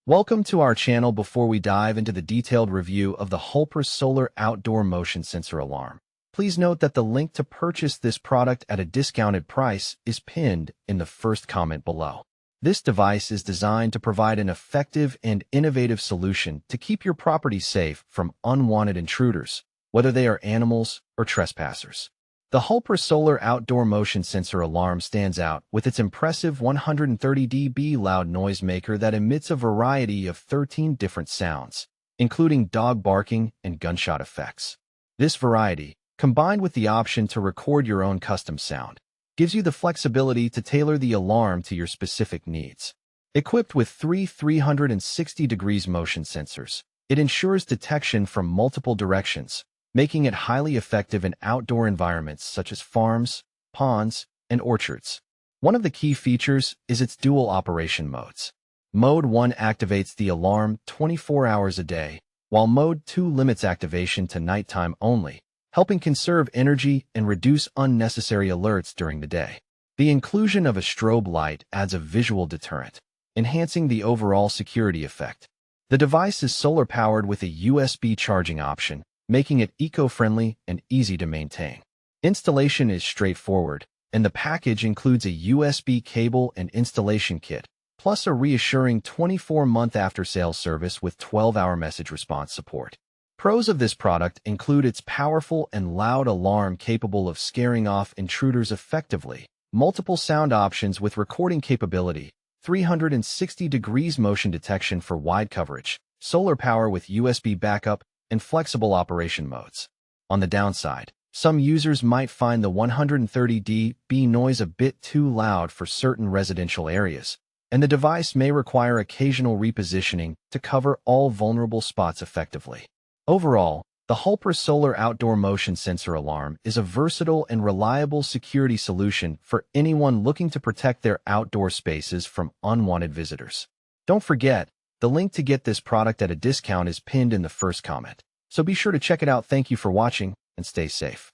Welcome to our channel. Before we dive into the detailed review of the HULPPRE Solar Outdoor Motion Sensor Alarm, please note that the link to purchase this product at a discounted price is pinned in the first comment below. This device is designed to provide an effective and innovative solution to keep your property safe from unwanted intruders, whether they are animals or trespassers. The HULPPRE Solar Outdoor Motion Sensor Alarm stands out with its impressive 130 dB loud noisemaker that emits a variety of 13 different sounds, including dog barking and gunshot effects. This variety, combined with the option to record your own custom sound, gives you the flexibility to tailor the alarm to your specific needs. Equipped with three 360 degrees motion sensors, it ensures detection from multiple directions, making it highly effective in outdoor environments such as farms, ponds, and orchards. One of the key features is its dual operation modes. Mode 1 activates the alarm 24 hours a day, while Mode 2 limits activation to nighttime only, helping conserve energy and reduce unnecessary alerts during the day. The inclusion of a strobe light adds a visual deterrent, enhancing the overall security effect. The device is solar-powered with a USB charging option, making it eco-friendly and easy to maintain. Installation is straightforward, and the package includes a USB cable and installation kit, plus a reassuring 24-month after-sales service with 12-hour message response support. Pros of this product include its powerful and loud alarm capable of scaring off intruders effectively, multiple sound options with recording capability, 360 degrees motion detection for wide coverage, solar power with USB backup, and flexible operation modes. On the downside, some users might find the 130 dB noise a bit too loud for certain residential areas, and the device may require occasional repositioning to cover all vulnerable spots effectively. Overall, the HULPPRE Solar Outdoor Motion Sensor Alarm is a versatile and reliable security solution for anyone looking to protect their outdoor spaces from unwanted visitors. Don't forget, the link to get this product at a discount is pinned in the first comment, so be sure to check it out. Thank you for watching, and stay safe.